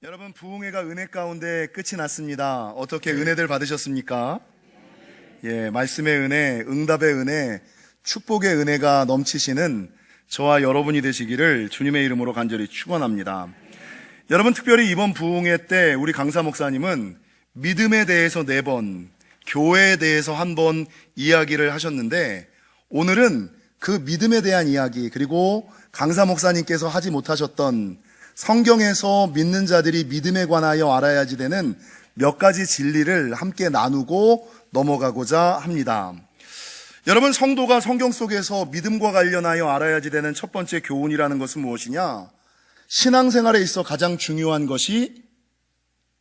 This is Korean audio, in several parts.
여러분, 부흥회가 은혜 가운데 끝이 났습니다. 어떻게 은혜들 받으셨습니까? 예, 말씀의 은혜, 응답의 은혜, 축복의 은혜가 넘치시는 저와 여러분이 되시기를 주님의 이름으로 간절히 축원합니다. 여러분, 특별히 이번 부흥회 때 우리 강사 목사님은 믿음에 대해서 4번, 교회에 대해서 1번 이야기를 하셨는데, 오늘은 그 믿음에 대한 이야기, 그리고 강사 목사님께서 하지 못하셨던 성경에서 믿는 자들이 믿음에 관하여 알아야지 되는 몇 가지 진리를 함께 나누고 넘어가고자 합니다. 여러분, 성도가 성경 속에서 믿음과 관련하여 알아야지 되는 첫 번째 교훈이라는 것은 무엇이냐? 신앙생활에 있어 가장 중요한 것이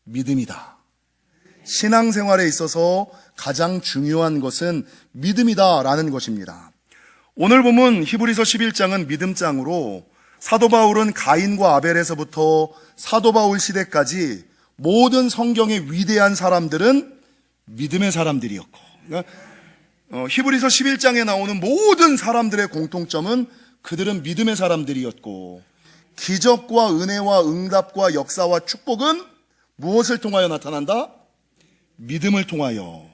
믿음이다. 신앙생활에 있어서 가장 중요한 것은 믿음이다라는 것입니다. 오늘 보면 히브리서 11장은 믿음장으로 사도 바울은 가인과 아벨에서부터 사도 바울 시대까지 모든 성경의 위대한 사람들은 믿음의 사람들이었고, 그러니까 히브리서 11장에 나오는 모든 사람들의 공통점은 그들은 믿음의 사람들이었고, 기적과 은혜와 응답과 역사와 축복은 무엇을 통하여 나타난다? 믿음을 통하여.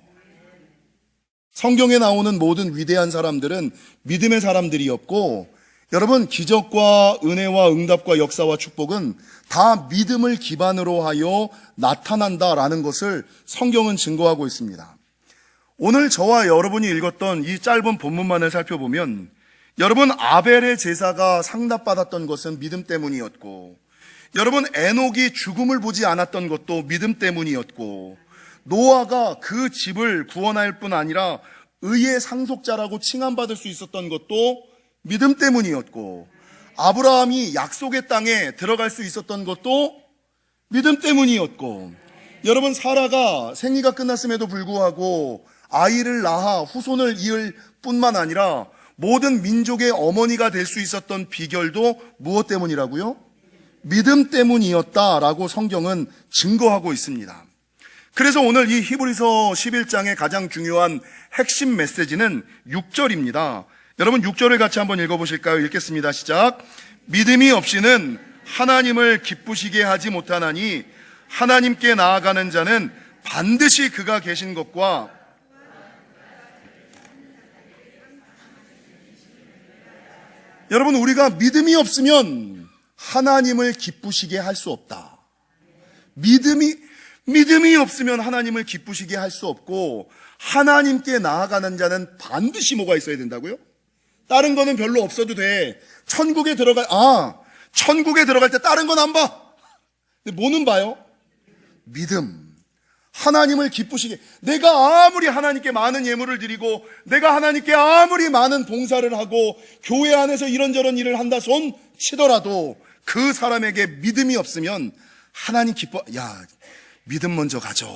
성경에 나오는 모든 위대한 사람들은 믿음의 사람들이었고, 여러분, 기적과 은혜와 응답과 역사와 축복은 다 믿음을 기반으로 하여 나타난다라는 것을 성경은 증거하고 있습니다. 오늘 저와 여러분이 읽었던 이 짧은 본문만을 살펴보면, 여러분, 아벨의 제사가 상납받았던 것은 믿음 때문이었고, 여러분, 에녹이 죽음을 보지 않았던 것도 믿음 때문이었고, 노아가 그 집을 구원할 뿐 아니라 의의 상속자라고 칭함받을 수 있었던 것도 믿음 때문이었고, 아브라함이 약속의 땅에 들어갈 수 있었던 것도 믿음 때문이었고, 여러분, 사라가 생리가 끝났음에도 불구하고 아이를 낳아 후손을 이을 뿐만 아니라 모든 민족의 어머니가 될 수 있었던 비결도 무엇 때문이라고요? 믿음 때문이었다라고 성경은 증거하고 있습니다. 그래서 오늘 이 히브리서 11장의 가장 중요한 핵심 메시지는 6절입니다. 여러분, 6절을 같이 한번 읽어보실까요? 읽겠습니다. 시작. 믿음이 없이는 하나님을 기쁘시게 하지 못하나니 하나님께 나아가는 자는 반드시 그가 계신 것과 여러분, 우리가 믿음이 없으면 하나님을 기쁘시게 할 수 없다. 믿음이 없으면 하나님을 기쁘시게 할 수 없고, 하나님께 나아가는 자는 반드시 뭐가 있어야 된다고요? 다른 거는 별로 없어도 돼. 천국에 들어갈 때 다른 건 안 봐. 근데 뭐는 봐요? 믿음. 하나님을 기쁘시게. 내가 아무리 하나님께 많은 예물을 드리고, 내가 하나님께 아무리 많은 봉사를 하고, 교회 안에서 이런저런 일을 한다 손 치더라도 그 사람에게 믿음이 없으면 하나님 믿음 먼저 가져.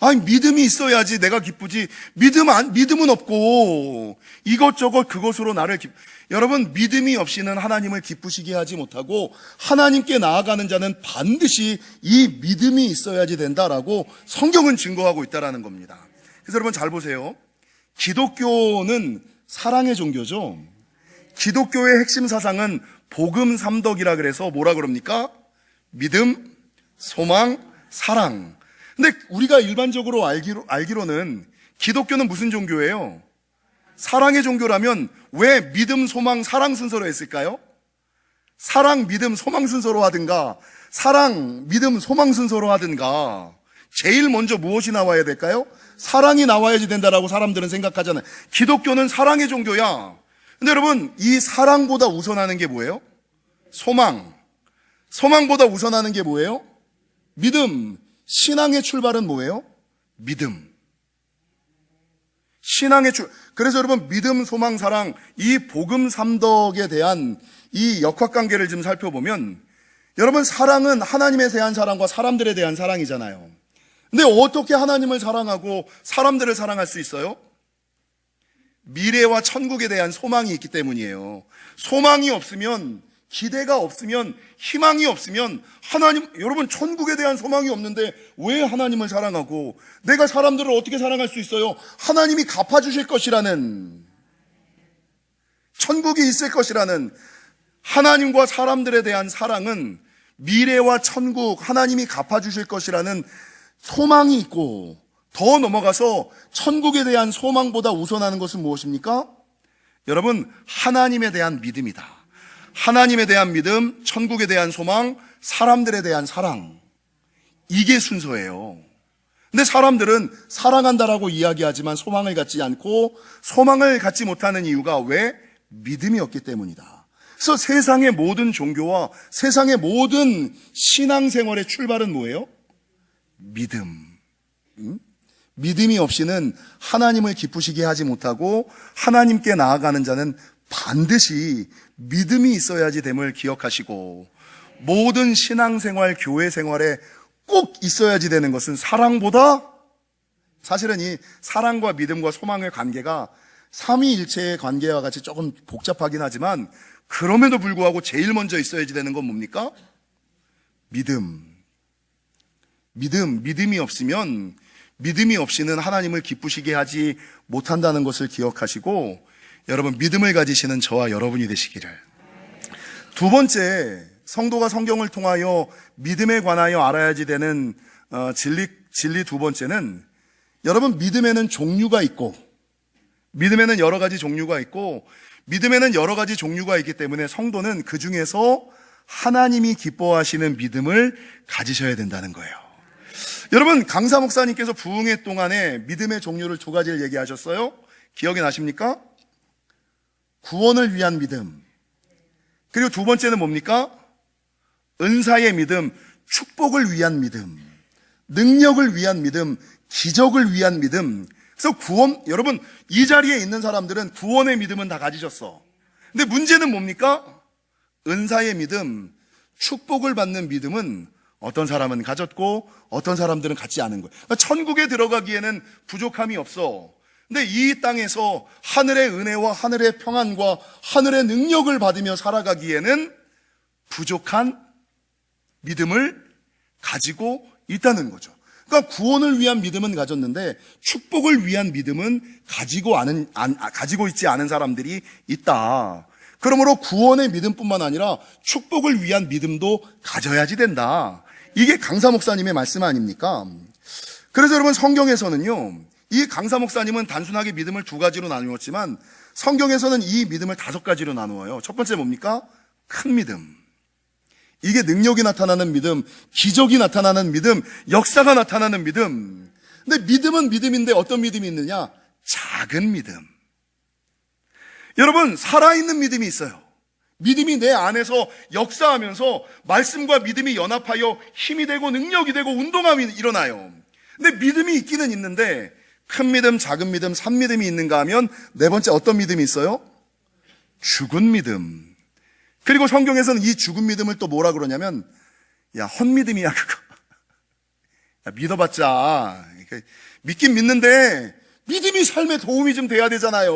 아니, 믿음이 있어야지 내가 기쁘지. 믿음은 없고 이것저것 그것으로 나를 여러분, 믿음이 없이는 하나님을 기쁘시게 하지 못하고, 하나님께 나아가는 자는 반드시 이 믿음이 있어야지 된다라고 성경은 증거하고 있다라는 겁니다. 그래서 여러분, 잘 보세요. 기독교는 사랑의 종교죠. 기독교의 핵심 사상은 복음 삼덕이라 그래서 뭐라 그럽니까? 믿음, 소망, 사랑. 근데 우리가 일반적으로 알기로는 기독교는 무슨 종교예요? 사랑의 종교라면 왜 믿음, 소망, 사랑 순서로 했을까요? 사랑, 믿음, 소망 순서로 하든가, 사랑, 믿음, 소망 순서로 하든가, 제일 먼저 무엇이 나와야 될까요? 사랑이 나와야지 된다라고 사람들은 생각하잖아요. 기독교는 사랑의 종교야. 근데 여러분, 이 사랑보다 우선하는 게 뭐예요? 소망. 소망보다 우선하는 게 뭐예요? 믿음. 신앙의 출발은 뭐예요? 믿음. 그래서 여러분, 믿음, 소망, 사랑, 이 복음 삼덕에 대한 이 역학관계를 좀 살펴보면, 여러분, 사랑은 하나님에 대한 사랑과 사람들에 대한 사랑이잖아요. 근데 어떻게 하나님을 사랑하고 사람들을 사랑할 수 있어요? 미래와 천국에 대한 소망이 있기 때문이에요. 소망이 없으면, 기대가 없으면, 희망이 없으면 여러분, 천국에 대한 소망이 없는데 왜 하나님을 사랑하고, 내가 사람들을 어떻게 사랑할 수 있어요? 하나님이 갚아주실 것이라는, 천국이 있을 것이라는 하나님과 사람들에 대한 사랑은 미래와 천국, 하나님이 갚아주실 것이라는 소망이 있고, 더 넘어가서 천국에 대한 소망보다 우선하는 것은 무엇입니까? 여러분, 하나님에 대한 믿음이다. 하나님에 대한 믿음, 천국에 대한 소망, 사람들에 대한 사랑. 이게 순서예요. 근데 사람들은 사랑한다라고 이야기하지만 소망을 갖지 않고, 소망을 갖지 못하는 이유가 왜? 믿음이 없기 때문이다. 그래서 세상의 모든 종교와 세상의 모든 신앙생활의 출발은 뭐예요? 믿음. 믿음이 없이는 하나님을 기쁘시게 하지 못하고, 하나님께 나아가는 자는 반드시 믿음이 있어야지 됨을 기억하시고, 모든 신앙생활, 교회 생활에 꼭 있어야지 되는 것은 사랑보다, 사실은 이 사랑과 믿음과 소망의 관계가 삼위일체의 관계와 같이 조금 복잡하긴 하지만, 그럼에도 불구하고 제일 먼저 있어야지 되는 건 뭡니까? 믿음이 없으면, 믿음이 없이는 하나님을 기쁘시게 하지 못한다는 것을 기억하시고, 여러분, 믿음을 가지시는 저와 여러분이 되시기를. 두 번째, 성도가 성경을 통하여 믿음에 관하여 알아야지 되는 진리 두 번째는, 여러분, 믿음에는 종류가 있고, 믿음에는 여러 가지 종류가 있고, 믿음에는 여러 가지 종류가 있기 때문에 성도는 그 중에서 하나님이 기뻐하시는 믿음을 가지셔야 된다는 거예요. 여러분, 강사 목사님께서 부흥회 동안에 믿음의 종류를 두 가지를 얘기하셨어요. 기억이 나십니까? 구원을 위한 믿음. 그리고 두 번째는 뭡니까? 은사의 믿음, 축복을 위한 믿음, 능력을 위한 믿음, 기적을 위한 믿음. 그래서 구원, 여러분, 이 자리에 있는 사람들은 구원의 믿음은 다 가지셨어. 근데 문제는 뭡니까? 은사의 믿음, 축복을 받는 믿음은 어떤 사람은 가졌고 어떤 사람들은 갖지 않은 거예요. 그러니까 천국에 들어가기에는 부족함이 없어. 근데 이 땅에서 하늘의 은혜와 하늘의 평안과 하늘의 능력을 받으며 살아가기에는 부족한 믿음을 가지고 있다는 거죠. 그러니까 구원을 위한 믿음은 가졌는데 축복을 위한 믿음은 가지고 있지 않은 사람들이 있다. 그러므로 구원의 믿음뿐만 아니라 축복을 위한 믿음도 가져야지 된다. 이게 강사 목사님의 말씀 아닙니까? 그래서 여러분, 성경에서는요, 이 강사 목사님은 단순하게 믿음을 두 가지로 나누었지만 성경에서는 이 믿음을 다섯 가지로 나누어요. 첫 번째 뭡니까? 큰 믿음. 이게 능력이 나타나는 믿음, 기적이 나타나는 믿음, 역사가 나타나는 믿음. 근데 믿음은 믿음인데 어떤 믿음이 있느냐? 작은 믿음. 여러분, 살아있는 믿음이 있어요. 믿음이 내 안에서 역사하면서 말씀과 믿음이 연합하여 힘이 되고 능력이 되고 운동함이 일어나요. 근데 믿음이 있기는 있는데 큰 믿음, 작은 믿음, 산 믿음이 있는가 하면 네 번째 어떤 믿음이 있어요? 죽은 믿음. 그리고 성경에서는 이 죽은 믿음을 또 뭐라 그러냐면, 야, 헛믿음이야 그거. 야, 믿어봤자. 믿긴 믿는데 믿음이 삶에 도움이 좀 돼야 되잖아요.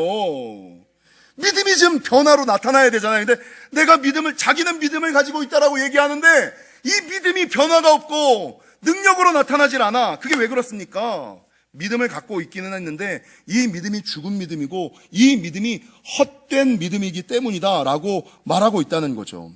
믿음이 좀 변화로 나타나야 되잖아요. 근데 내가 자기는 믿음을 가지고 있다라고 얘기하는데 이 믿음이 변화가 없고 능력으로 나타나질 않아. 그게 왜 그렇습니까? 믿음을 갖고 있기는 했는데 이 믿음이 죽은 믿음이고 이 믿음이 헛된 믿음이기 때문이다 라고 말하고 있다는 거죠.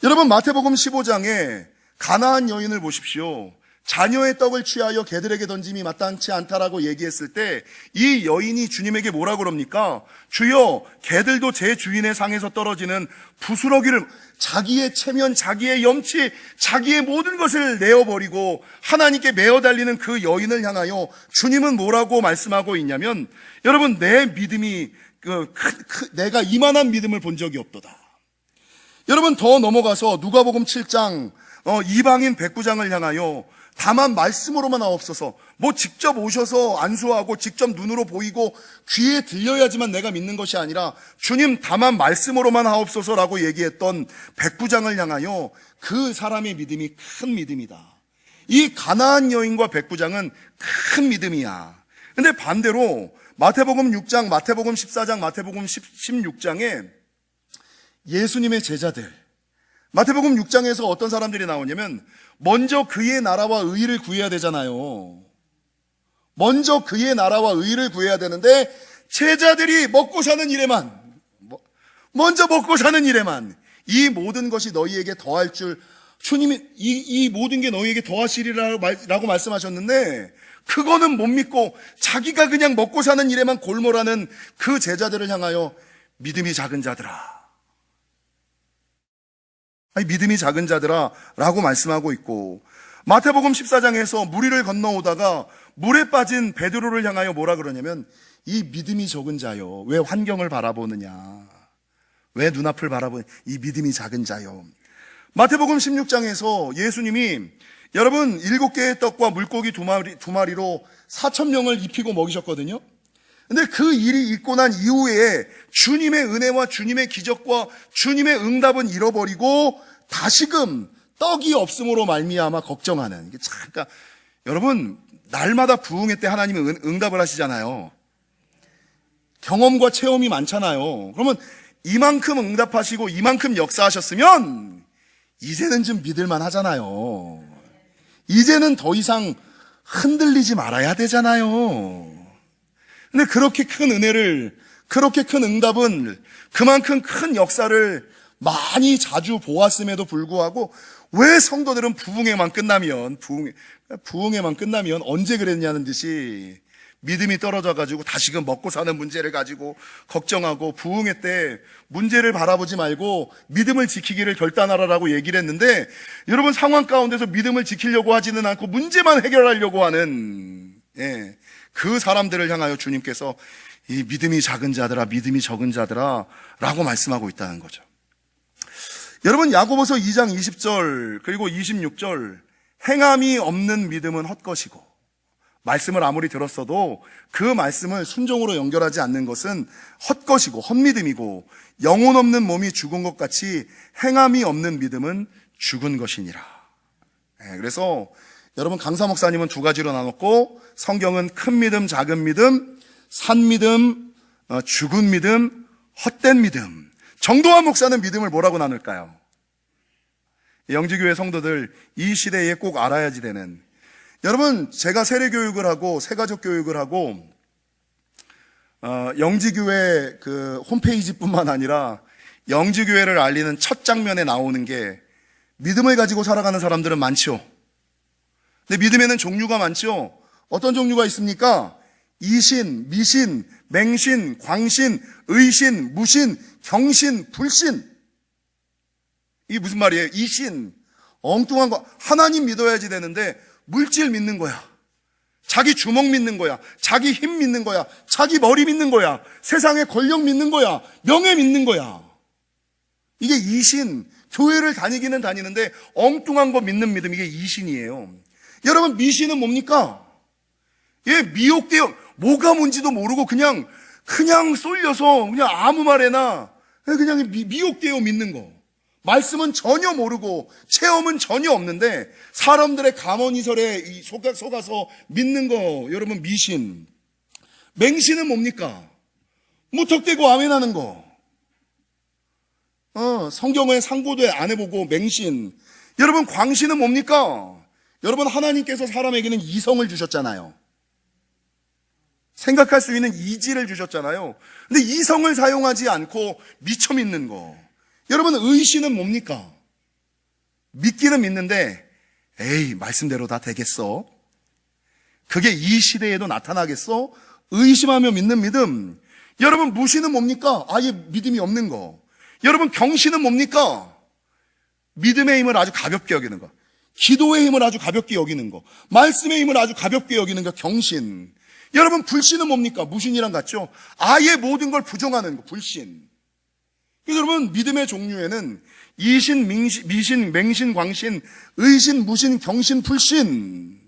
여러분, 마태복음 15장에 가나안 여인을 보십시오. 자녀의 떡을 취하여 개들에게 던짐이 마땅치 않다라고 얘기했을 때 이 여인이 주님에게 뭐라 그럽니까? 주여, 개들도 제 주인의 상에서 떨어지는 부스러기를, 자기의 체면, 자기의 염치, 자기의 모든 것을 내어버리고 하나님께 메어 달리는 그 여인을 향하여 주님은 뭐라고 말씀하고 있냐면, 여러분, 내 믿음이 내가 이만한 믿음을 본 적이 없도다. 여러분, 더 넘어가서 누가복음 7장 이방인 백부장을 향하여 다만 말씀으로만 하옵소서. 뭐 직접 오셔서 안수하고 직접 눈으로 보이고 귀에 들려야지만 내가 믿는 것이 아니라 주님 다만 말씀으로만 하옵소서라고 얘기했던 백부장을 향하여 그 사람의 믿음이 큰 믿음이다. 이 가나안 여인과 백부장은 큰 믿음이야. 근데 반대로 마태복음 6장, 마태복음 14장, 마태복음 16장에 예수님의 제자들, 마태복음 6장에서 어떤 사람들이 나오냐면 먼저 그의 나라와 의를 구해야 되잖아요. 먼저 그의 나라와 의를 구해야 되는데 제자들이 먹고 사는 일에만, 먼저 먹고 사는 일에만 이 모든 것이 너희에게 더할 줄 주님이 이 모든 게 너희에게 더하시리라고 말씀하셨는데 그거는 못 믿고 자기가 그냥 먹고 사는 일에만 골몰하는 그 제자들을 향하여 믿음이 작은 자들아, 믿음이 작은 자들아 라고 말씀하고 있고, 마태복음 14장에서 무리를 건너오다가 물에 빠진 베드로를 향하여 뭐라 그러냐면 이 믿음이 적은 자요, 왜 환경을 바라보느냐, 왜 눈앞을 바라보느냐, 이 믿음이 작은 자요. 마태복음 16장에서 예수님이 여러분 7개의 떡과 물고기 2마리로 4,000명을 입히고 먹이셨거든요. 근데 그 일이 있고 난 이후에 주님의 은혜와 주님의 기적과 주님의 응답은 잃어버리고 다시금 떡이 없음으로 말미암아 걱정하는, 이게 참, 그러니까 여러분 날마다 부흥회 때 하나님은 응답을 하시잖아요. 경험과 체험이 많잖아요. 그러면 이만큼 응답하시고 이만큼 역사하셨으면 이제는 좀 믿을만 하잖아요. 이제는 더 이상 흔들리지 말아야 되잖아요. 근데 그렇게 큰 은혜를, 그렇게 큰 응답은, 그만큼 큰 역사를 많이 자주 보았음에도 불구하고 왜 성도들은 부흥회만 끝나면 언제 그랬냐는 듯이 믿음이 떨어져가지고 다시금 먹고 사는 문제를 가지고 걱정하고, 부흥회 때 문제를 바라보지 말고 믿음을 지키기를 결단하라라고 얘기를 했는데, 여러분 상황 가운데서 믿음을 지키려고 하지는 않고 문제만 해결하려고 하는, 그 사람들을 향하여 주님께서 이 믿음이 작은 자들아, 믿음이 적은 자들아 라고 말씀하고 있다는 거죠. 여러분 야고보서 2장 20절 그리고 26절, 행함이 없는 믿음은 헛것이고, 말씀을 아무리 들었어도 그 말씀을 순종으로 연결하지 않는 것은 헛것이고 헛믿음이고, 영혼 없는 몸이 죽은 것 같이 행함이 없는 믿음은 죽은 것이니라. 그래서 여러분 강사 목사님은 2가지로 나눴고, 성경은 큰 믿음, 작은 믿음, 산 믿음, 죽은 믿음, 헛된 믿음. 정도환 목사는 믿음을 뭐라고 나눌까요? 영지교회 성도들 이 시대에 꼭 알아야지 되는, 여러분 제가 세례교육을 하고 새가족 교육을 하고 영지교회 그 홈페이지뿐만 아니라 영지교회를 알리는 첫 장면에 나오는 게 믿음을 가지고 살아가는 사람들은 많죠. 근데 믿음에는 종류가 많죠. 어떤 종류가 있습니까? 이신, 미신, 맹신, 광신, 의신, 무신, 경신, 불신. 이게 무슨 말이에요? 이신, 엉뚱한 거, 하나님 믿어야지 되는데 물질 믿는 거야, 자기 주먹 믿는 거야, 자기 힘 믿는 거야, 자기 머리 믿는 거야, 세상의 권력 믿는 거야, 명예 믿는 거야. 이게 이신. 교회를 다니기는 다니는데 엉뚱한 거 믿는 믿음, 이게 이신이에요. 여러분 미신은 뭡니까? 미혹되어 뭐가 뭔지도 모르고 그냥 쏠려서 그냥 아무 말에나 그냥 미혹되어 믿는 거. 말씀은 전혀 모르고 체험은 전혀 없는데 사람들의 감언이설에 속아서 믿는 거, 여러분 미신. 맹신은 뭡니까? 무턱대고 아멘하는 거. 성경에 상고도 안 해보고 맹신. 여러분 광신은 뭡니까? 여러분 하나님께서 사람에게는 이성을 주셨잖아요. 생각할 수 있는 이지를 주셨잖아요. 근데 이성을 사용하지 않고 미쳐 믿는 거. 여러분 의신은 뭡니까? 믿기는 믿는데 에이 말씀대로 다 되겠어? 그게 이 시대에도 나타나겠어? 의심하며 믿는 믿음. 여러분 무신은 뭡니까? 아예 믿음이 없는 거. 여러분 경신은 뭡니까? 믿음의 힘을 아주 가볍게 여기는 거. 기도의 힘을 아주 가볍게 여기는 거. 말씀의 힘을 아주 가볍게 여기는 거, 경신. 여러분 불신은 뭡니까? 무신이랑 같죠? 아예 모든 걸 부정하는 거, 불신. 그래서 여러분 믿음의 종류에는 이신, 미신, 맹신, 광신, 의신, 무신, 경신, 불신.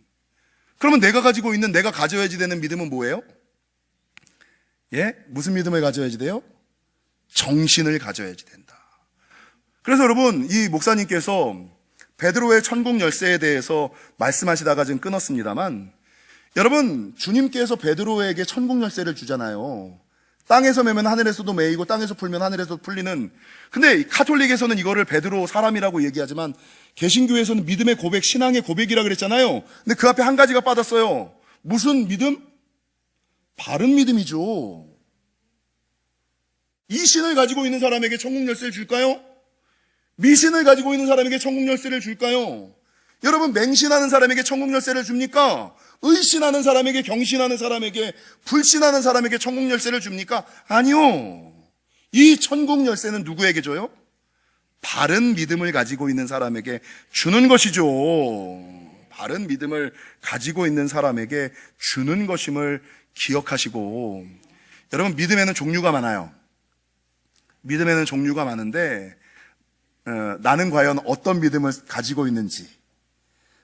그러면 내가 가지고 있는, 내가 가져야지 되는 믿음은 뭐예요? 무슨 믿음을 가져야지 돼요? 정신을 가져야지 된다. 그래서 여러분 이 목사님께서 베드로의 천국 열쇠에 대해서 말씀하시다가 지금 끊었습니다만, 여러분 주님께서 베드로에게 천국 열쇠를 주잖아요. 땅에서 매면 하늘에서도 매이고 땅에서 풀면 하늘에서도 풀리는. 근데 카톨릭에서는 이거를 베드로 사람이라고 얘기하지만 개신교에서는 믿음의 고백, 신앙의 고백이라 그랬잖아요. 근데 그 앞에 한 가지가 빠졌어요. 무슨 믿음? 바른 믿음이죠. 이 신을 가지고 있는 사람에게 천국 열쇠를 줄까요? 미신을 가지고 있는 사람에게 천국 열쇠를 줄까요? 여러분, 맹신하는 사람에게 천국 열쇠를 줍니까? 의신하는 사람에게, 경신하는 사람에게, 불신하는 사람에게 천국 열쇠를 줍니까? 아니요. 이 천국 열쇠는 누구에게 줘요? 바른 믿음을 가지고 있는 사람에게 주는 것이죠. 바른 믿음을 가지고 있는 사람에게 주는 것임을 기억하시고, 여러분, 믿음에는 종류가 많아요. 믿음에는 종류가 많은데 나는 과연 어떤 믿음을 가지고 있는지,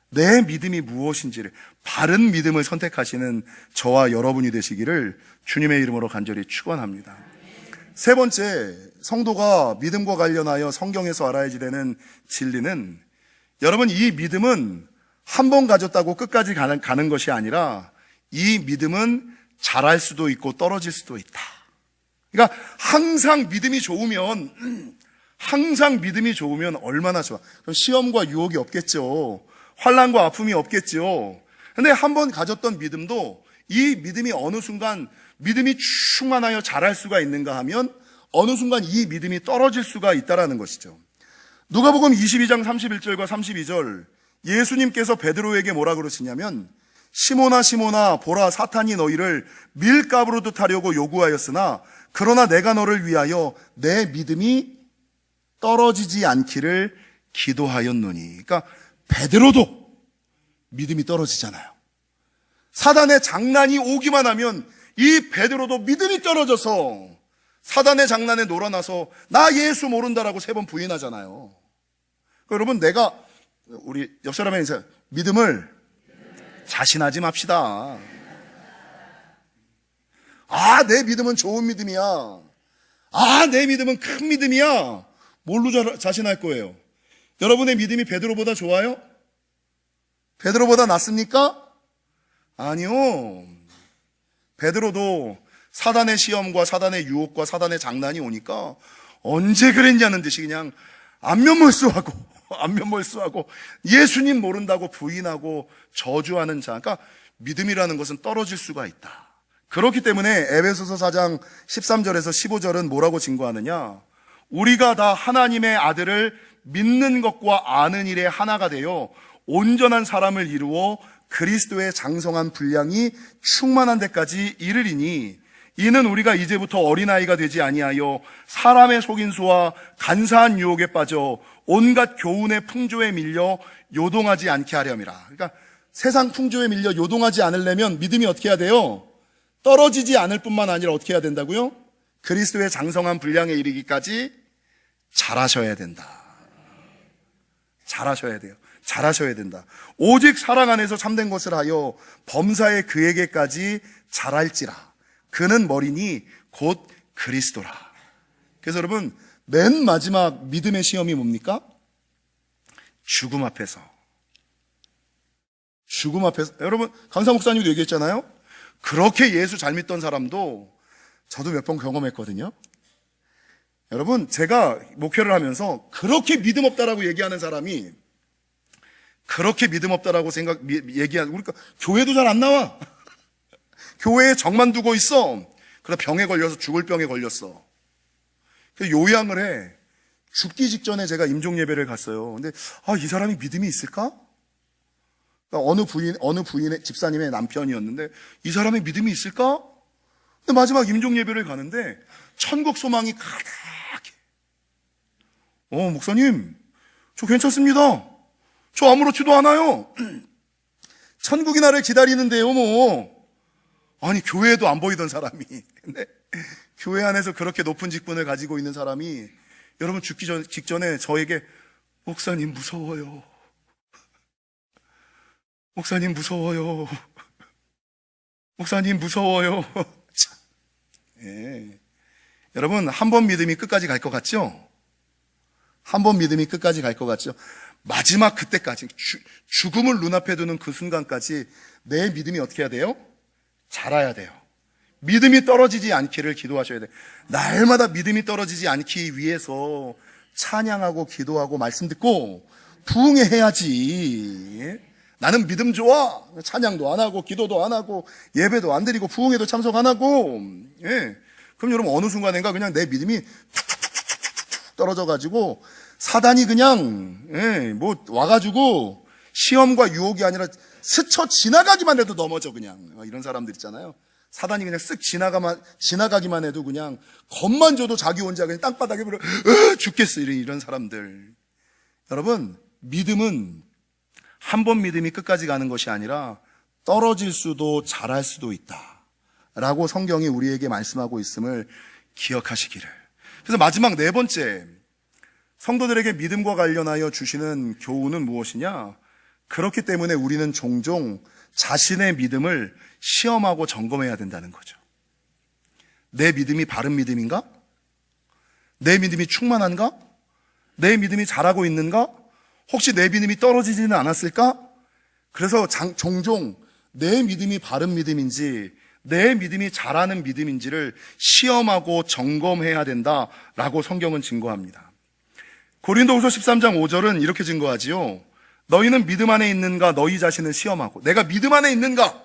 내 믿음이 무엇인지를, 바른 믿음을 선택하시는 저와 여러분이 되시기를 주님의 이름으로 간절히 축원합니다. 세 번째, 성도가 믿음과 관련하여 성경에서 알아야지 되는 진리는, 여러분, 이 믿음은 한 번 가졌다고 끝까지 가는 것이 아니라 이 믿음은 자랄 수도 있고 떨어질 수도 있다. 그러니까 항상 믿음이 좋으면 얼마나 좋아. 그럼 시험과 유혹이 없겠죠. 환난과 아픔이 없겠죠. 근데 한 번 가졌던 믿음도, 이 믿음이 어느 순간 믿음이 충만하여 자랄 수가 있는가 하면 어느 순간 이 믿음이 떨어질 수가 있다라는 것이죠. 누가복음 22장 31절과 32절, 예수님께서 베드로에게 뭐라 그러시냐면, 시몬아 시몬아 보라, 사탄이 너희를 밀가루로 하려고 요구하였으나 그러나 내가 너를 위하여 내 믿음이 떨어지지 않기를 기도하였노니. 그러니까 베드로도 믿음이 떨어지잖아요. 사단의 장난이 오기만 하면 이 베드로도 믿음이 떨어져서 사단의 장난에 놀아나서 나 예수 모른다라고 3번 부인하잖아요. 여러분, 우리 옆 사람의 인사, 믿음을 자신하지 맙시다. 내 믿음은 좋은 믿음이야. 내 믿음은 큰 믿음이야. 뭘로 자신할 거예요? 여러분의 믿음이 베드로보다 좋아요? 베드로보다 낫습니까? 아니요. 베드로도 사단의 시험과 사단의 유혹과 사단의 장난이 오니까 언제 그랬냐는 듯이 그냥 안면몰수하고 예수님 모른다고 부인하고 저주하는 자. 그러니까 믿음이라는 것은 떨어질 수가 있다. 그렇기 때문에 에베소서 4장 13절에서 15절은 뭐라고 증거하느냐? 우리가 다 하나님의 아들을 믿는 것과 아는 일에 하나가 되어 온전한 사람을 이루어 그리스도의 장성한 분량이 충만한 데까지 이르리니, 이는 우리가 이제부터 어린아이가 되지 아니하여 사람의 속인수와 간사한 유혹에 빠져 온갖 교훈의 풍조에 밀려 요동하지 않게 하렴이라. 그러니까 세상 풍조에 밀려 요동하지 않으려면 믿음이 어떻게 해야 돼요? 떨어지지 않을 뿐만 아니라 어떻게 해야 된다고요? 그리스도의 장성한 분량에 이르기까지 잘하셔야 된다. 잘하셔야 돼요. 잘하셔야 된다. 오직 사랑 안에서 참된 것을 하여 범사에 그에게까지 잘할지라. 그는 머리니 곧 그리스도라. 그래서 여러분, 맨 마지막 믿음의 시험이 뭡니까? 죽음 앞에서. 여러분, 강사 목사님도 얘기했잖아요. 그렇게 예수 잘 믿던 사람도 저도 몇 번 경험했거든요. 여러분, 제가 목회를 하면서 그렇게 믿음 없다라고 얘기하는 사람이, 그렇게 믿음 없다라고 그러니까 교회도 잘 안 나와. 교회에 정만 두고 있어. 그러다 병에 걸려서 죽을 병에 걸렸어. 그래서 요양을 해. 죽기 직전에 제가 임종 예배를 갔어요. 근데 이 사람이 믿음이 있을까? 그러니까 어느 부인의 집사님의 남편이었는데 이 사람이 믿음이 있을까? 근데 마지막 임종 예배를 가는데 천국 소망이 가득해. 목사님, 저 괜찮습니다. 저 아무렇지도 않아요. 천국이 나를 기다리는데요, 뭐. 아니, 교회에도 안 보이던 사람이. 근데 교회 안에서 그렇게 높은 직분을 가지고 있는 사람이, 여러분, 죽기 직전에 저에게 목사님 무서워요. 목사님 무서워요. 목사님 무서워요. 예. 여러분, 한 번 믿음이 끝까지 갈 것 같죠? 한 번 믿음이 끝까지 갈 것 같죠? 마지막 그때까지, 죽음을 눈앞에 두는 그 순간까지 내 믿음이 어떻게 해야 돼요? 자라야 돼요. 믿음이 떨어지지 않기를 기도하셔야 돼요. 날마다 믿음이 떨어지지 않기 위해서 찬양하고 기도하고 말씀 듣고 부흥해야지. 나는 믿음 좋아. 찬양도 안 하고 기도도 안 하고 예배도 안 드리고 부흥회도 참석 안 하고. 그럼 여러분, 어느 순간인가 그냥 내 믿음이 툭툭툭툭툭 떨어져가지고 사단이 그냥 뭐 와가지고 시험과 유혹이 아니라 스쳐 지나가기만 해도 넘어져. 그냥 이런 사람들 있잖아요. 사단이 그냥 쓱 지나가기만 해도 그냥 겁만 줘도 자기 혼자 그냥 땅바닥에 버려 죽겠어. 이런 사람들. 여러분, 믿음은 한 번 믿음이 끝까지 가는 것이 아니라 떨어질 수도 자랄 수도 있다 라고 성경이 우리에게 말씀하고 있음을 기억하시기를. 그래서 마지막 네 번째, 성도들에게 믿음과 관련하여 주시는 교훈은 무엇이냐? 그렇기 때문에 우리는 종종 자신의 믿음을 시험하고 점검해야 된다는 거죠. 내 믿음이 바른 믿음인가? 내 믿음이 충만한가? 내 믿음이 잘하고 있는가? 혹시 내 믿음이 떨어지지는 않았을까? 그래서 종종 내 믿음이 바른 믿음인지 내 믿음이 잘하는 믿음인지를 시험하고 점검해야 된다라고 성경은 증거합니다. 고린도후서 13장 5절은 이렇게 증거하지요. 너희는 믿음 안에 있는가? 너희 자신을 시험하고. 내가 믿음 안에 있는가?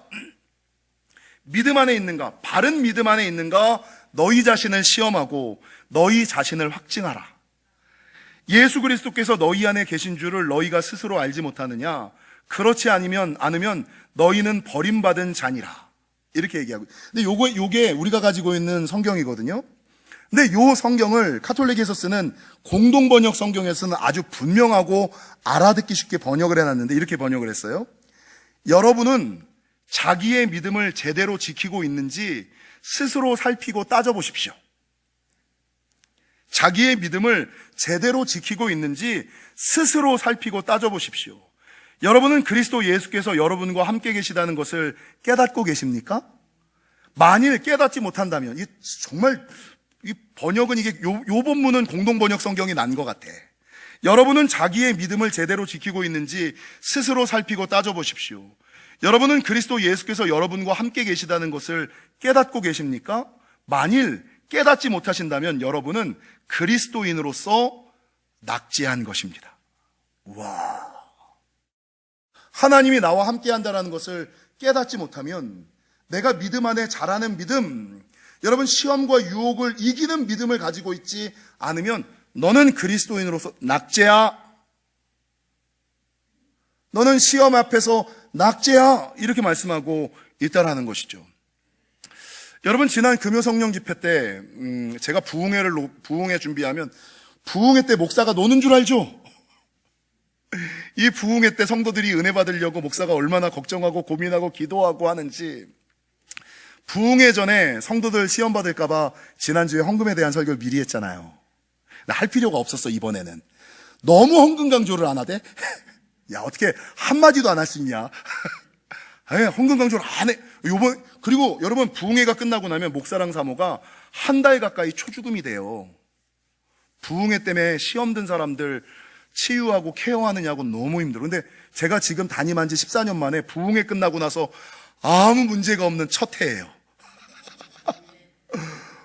믿음 안에 있는가? 바른 믿음 안에 있는가? 너희 자신을 시험하고 너희 자신을 확증하라. 예수 그리스도께서 너희 안에 계신 줄을 너희가 스스로 알지 못하느냐? 그렇지 않으면 너희는 버림받은 자니라. 이렇게 얘기하고. 근데 요게 우리가 가지고 있는 성경이거든요. 근데 요 성경을 카톨릭에서 쓰는 공동번역 성경에서는 아주 분명하고 알아듣기 쉽게 번역을 해놨는데 이렇게 번역을 했어요. 여러분은 자기의 믿음을 제대로 지키고 있는지 스스로 살피고 따져보십시오. 자기의 믿음을 제대로 지키고 있는지 스스로 살피고 따져보십시오. 여러분은 그리스도 예수께서 여러분과 함께 계시다는 것을 깨닫고 계십니까? 만일 깨닫지 못한다면, 정말 이 번역은 요 본문은 공동번역 성경이 난 것 같아. 여러분은 자기의 믿음을 제대로 지키고 있는지 스스로 살피고 따져보십시오. 여러분은 그리스도 예수께서 여러분과 함께 계시다는 것을 깨닫고 계십니까? 만일 깨닫지 못하신다면 여러분은 그리스도인으로서 낙제한 것입니다. 와, 하나님이 나와 함께 한다는 것을 깨닫지 못하면 내가 믿음 안에 잘하는 믿음, 여러분 시험과 유혹을 이기는 믿음을 가지고 있지 않으면 너는 그리스도인으로서 낙제야. 너는 시험 앞에서 낙제야. 이렇게 말씀하고 있다라는 것이죠. 여러분 지난 금요 성령 집회 때 제가 부흥회 준비하면 부흥회 때 목사가 노는 줄 알죠? 이 부흥회 때 성도들이 은혜 받으려고 목사가 얼마나 걱정하고 고민하고 기도하고 하는지, 부흥회 전에 성도들 시험 받을까봐 지난주에 헌금에 대한 설교를 미리 했잖아요. 할 필요가 없었어. 이번에는 너무 헌금 강조를 안 하대. 야, 어떻게 한마디도 안 할 수 있냐. 헌금 강조를 안 해. 그리고 여러분 부흥회가 끝나고 나면 목사랑 사모가 한 달 가까이 초죽음이 돼요. 부흥회 때문에 시험 든 사람들 치유하고 케어하느냐고 너무 힘들어. 근데 제가 지금 담임한 지 14년 만에 부흥회 끝나고 나서 아무 문제가 없는 첫 해예요.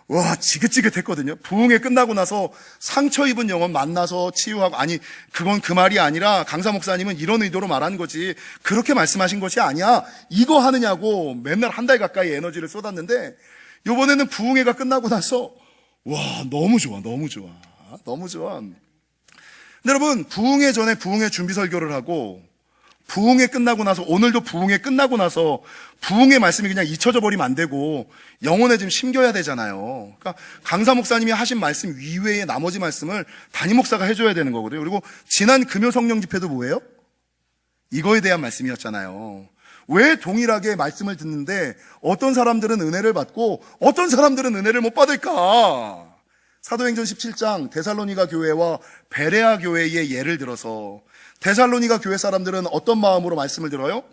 와, 지긋지긋했거든요. 부흥회 끝나고 나서 상처 입은 영혼 만나서 치유하고, 아니 그건 그 말이 아니라 강사 목사님은 이런 의도로 말한 거지 그렇게 말씀하신 것이 아니야, 이거 하느냐고 맨날 한 달 가까이 에너지를 쏟았는데, 이번에는 부흥회가 끝나고 나서 와, 너무 좋아. 근데 여러분 부흥회 전에 부흥회 준비 설교를 하고 부흥회 끝나고 나서, 오늘도 부흥회 끝나고 나서 부흥회 말씀이 그냥 잊혀져 버리면 안 되고 영혼에 좀 심겨야 되잖아요. 그러니까 강사 목사님이 하신 말씀 이외의 나머지 말씀을 담임 목사가 해줘야 되는 거거든요. 그리고 지난 금요 성령 집회도 뭐예요? 이거에 대한 말씀이었잖아요. 왜 동일하게 말씀을 듣는데 어떤 사람들은 은혜를 받고 어떤 사람들은 은혜를 못 받을까? 사도행전 17장 데살로니가 교회와 베레아 교회의 예를 들어서, 데살로니가 교회 사람들은 어떤 마음으로 말씀을 들어요?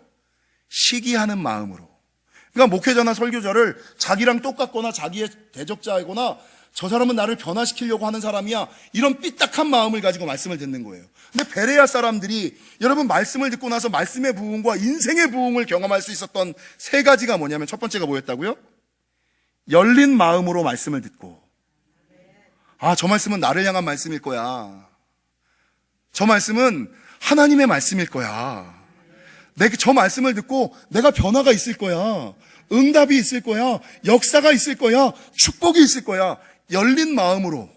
시기하는 마음으로. 그러니까 목회자나 설교자를 자기랑 똑같거나 자기의 대적자이거나 저 사람은 나를 변화시키려고 하는 사람이야, 이런 삐딱한 마음을 가지고 말씀을 듣는 거예요. 근데 베레아 사람들이 여러분 말씀을 듣고 나서 말씀의 부흥과 인생의 부흥을 경험할 수 있었던 세 가지가 뭐냐면, 첫 번째가 뭐였다고요? 열린 마음으로 말씀을 듣고, 아, 저 말씀은 나를 향한 말씀일 거야. 저 말씀은 하나님의 말씀일 거야. 저 말씀을 듣고 내가 변화가 있을 거야. 응답이 있을 거야. 역사가 있을 거야. 축복이 있을 거야. 열린 마음으로.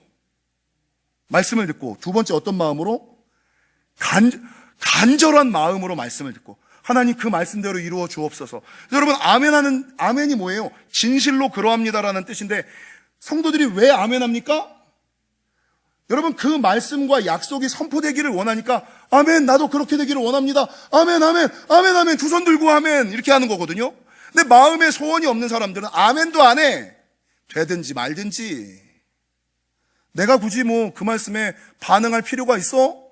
말씀을 듣고, 두 번째 어떤 마음으로? 간절한 마음으로 말씀을 듣고, 하나님 그 말씀대로 이루어 주옵소서. 여러분, 아멘이 뭐예요? 진실로 그러합니다라는 뜻인데, 성도들이 왜 아멘합니까? 여러분, 그 말씀과 약속이 선포되기를 원하니까, 아멘, 나도 그렇게 되기를 원합니다. 아멘, 아멘, 아멘, 아멘, 두 손 들고 아멘, 이렇게 하는 거거든요. 근데 마음에 소원이 없는 사람들은 아멘도 안 해. 되든지 말든지. 내가 굳이 그 말씀에 반응할 필요가 있어?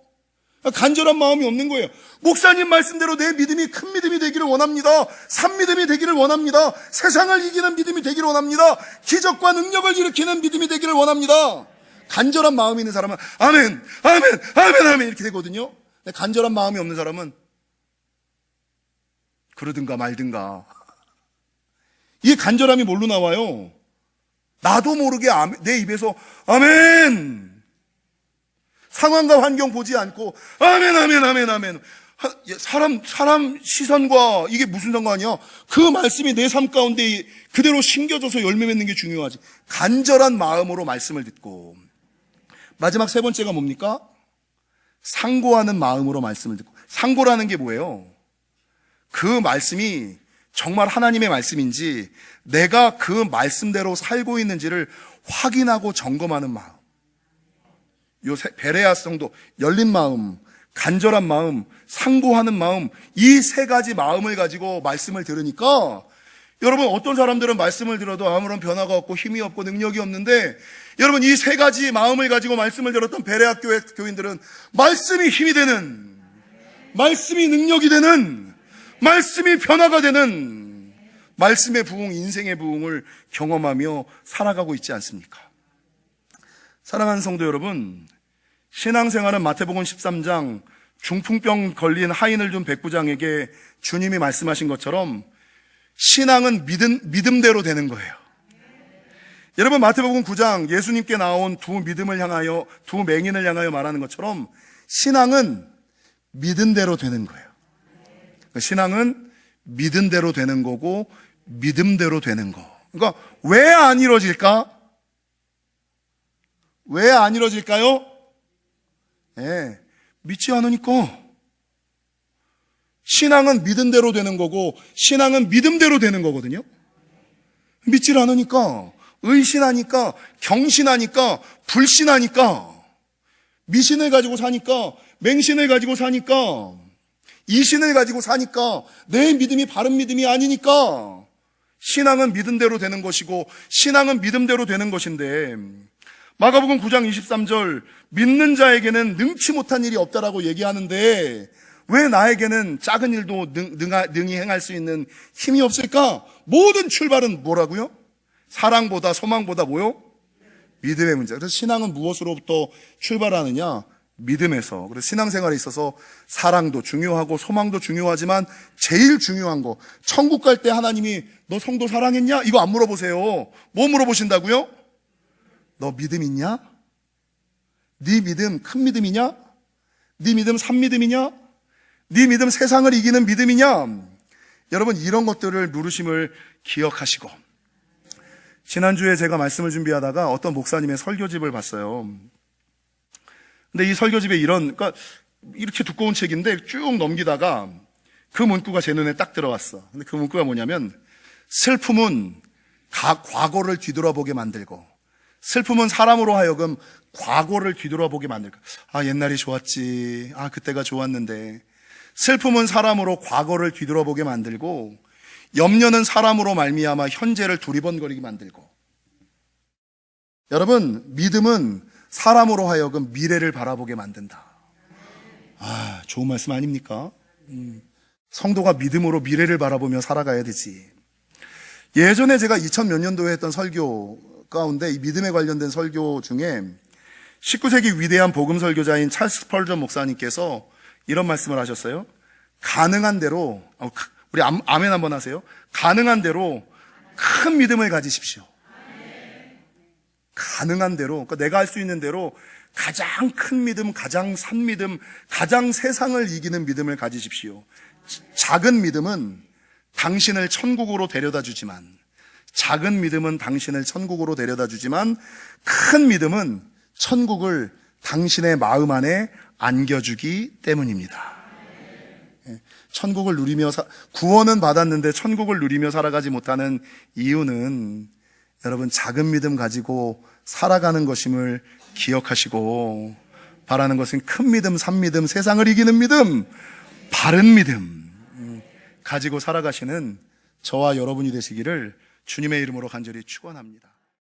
간절한 마음이 없는 거예요. 목사님 말씀대로 내 믿음이 큰 믿음이 되기를 원합니다. 산 믿음이 되기를 원합니다. 세상을 이기는 믿음이 되기를 원합니다. 기적과 능력을 일으키는 믿음이 되기를 원합니다. 간절한 마음이 있는 사람은 아멘, 아멘, 아멘, 아멘 이렇게 되거든요. 근데 간절한 마음이 없는 사람은 그러든가 말든가. 이 간절함이 뭘로 나와요? 나도 모르게 내 입에서 아멘, 상황과 환경 보지 않고 아멘, 아멘, 아멘, 아멘. 사람 시선과 이게 무슨 상관이야? 그 말씀이 내 삶 가운데 그대로 심겨져서 열매 맺는 게 중요하지. 간절한 마음으로 말씀을 듣고. 마지막 세 번째가 뭡니까? 상고하는 마음으로 말씀을 듣고. 상고라는 게 뭐예요? 그 말씀이 정말 하나님의 말씀인지 내가 그 말씀대로 살고 있는지를 확인하고 점검하는 마음. 요 베레아 성도, 열린 마음, 간절한 마음, 상고하는 마음, 이 세 가지 마음을 가지고 말씀을 들으니까 여러분, 어떤 사람들은 말씀을 들어도 아무런 변화가 없고 힘이 없고 능력이 없는데, 여러분, 이 세 가지 마음을 가지고 말씀을 들었던 베레아 교회 교인들은 말씀이 힘이 되는, 말씀이 능력이 되는, 말씀이 변화가 되는 말씀의 부흥, 인생의 부흥을 경험하며 살아가고 있지 않습니까? 사랑하는 성도 여러분, 신앙생활은 마태복음 13장 중풍병 걸린 하인을 둔 백부장에게 주님이 말씀하신 것처럼 신앙은 믿음대로 되는 거예요. 여러분, 마태복음 9장 예수님께 나온 두 맹인을 향하여 말하는 것처럼 신앙은 믿은 대로 되는 거예요. 신앙은 믿은 대로 되는 거고 믿음대로 되는 거. 그러니까 왜 안 이루어질까? 왜 안 이루어질까요? 믿지 않으니까. 신앙은 믿은 대로 되는 거고 신앙은 믿음대로 되는 거거든요. 믿질 않으니까, 의심하니까, 경신하니까, 불신하니까, 미신을 가지고 사니까, 맹신을 가지고 사니까, 이신을 가지고 사니까, 내 믿음이 바른 믿음이 아니니까 신앙은 믿은 대로 되는 것이고 신앙은 믿음대로 되는 것인데, 마가복음 9장 23절 믿는 자에게는 능치 못한 일이 없다라고 얘기하는데 왜 나에게는 작은 일도 능히 행할 수 있는 힘이 없을까? 모든 출발은 뭐라고요? 사랑보다 소망보다 뭐요? 믿음의 문제. 그래서 신앙은 무엇으로부터 출발하느냐? 믿음에서. 그래서 신앙생활에 있어서 사랑도 중요하고 소망도 중요하지만 제일 중요한 거, 천국 갈 때 하나님이 너 성도 사랑했냐? 이거 안 물어보세요. 뭐 물어보신다고요? 너 믿음 있냐? 네 믿음 큰 믿음이냐? 네 믿음 산 믿음이냐? 네 믿음 세상을 이기는 믿음이냐? 여러분, 이런 것들을 물으심을 기억하시고. 지난주에 제가 말씀을 준비하다가 어떤 목사님의 설교집을 봤어요. 근데 이 설교집에 그러니까 이렇게 두꺼운 책인데 쭉 넘기다가 그 문구가 제 눈에 딱 들어왔어. 근데 그 문구가 뭐냐면, 슬픔은 과거를 뒤돌아보게 만들고, 슬픔은 사람으로 하여금 과거를 뒤돌아보게 만들고, 옛날이 좋았지, 그때가 좋았는데. 슬픔은 사람으로 과거를 뒤돌아보게 만들고, 염려는 사람으로 말미암아 현재를 두리번거리게 만들고. 여러분, 믿음은 사람으로 하여금 미래를 바라보게 만든다. 좋은 말씀 아닙니까? 성도가 믿음으로 미래를 바라보며 살아가야 되지. 예전에 제가 2000몇 년도에 했던 설교 가운데 이 믿음에 관련된 설교 중에 19세기 위대한 복음 설교자인 찰스 스펄전 목사님께서 이런 말씀을 하셨어요. 가능한 대로, 우리 아멘 한번 하세요. 가능한 대로 큰 믿음을 가지십시오. 가능한 대로, 그러니까 내가 할 수 있는 대로 가장 큰 믿음, 가장 산 믿음, 가장 세상을 이기는 믿음을 가지십시오. 작은 믿음은 당신을 천국으로 데려다 주지만, 작은 믿음은 당신을 천국으로 데려다 주지만, 큰 믿음은 천국을 당신의 마음 안에 안겨주기 때문입니다. 천국을 누리며 구원은 받았는데 천국을 누리며 살아가지 못하는 이유는 여러분 작은 믿음 가지고 살아가는 것임을 기억하시고, 바라는 것은 큰 믿음, 산 믿음, 세상을 이기는 믿음, 바른 믿음 가지고 살아가시는 저와 여러분이 되시기를 주님의 이름으로 간절히 축원합니다.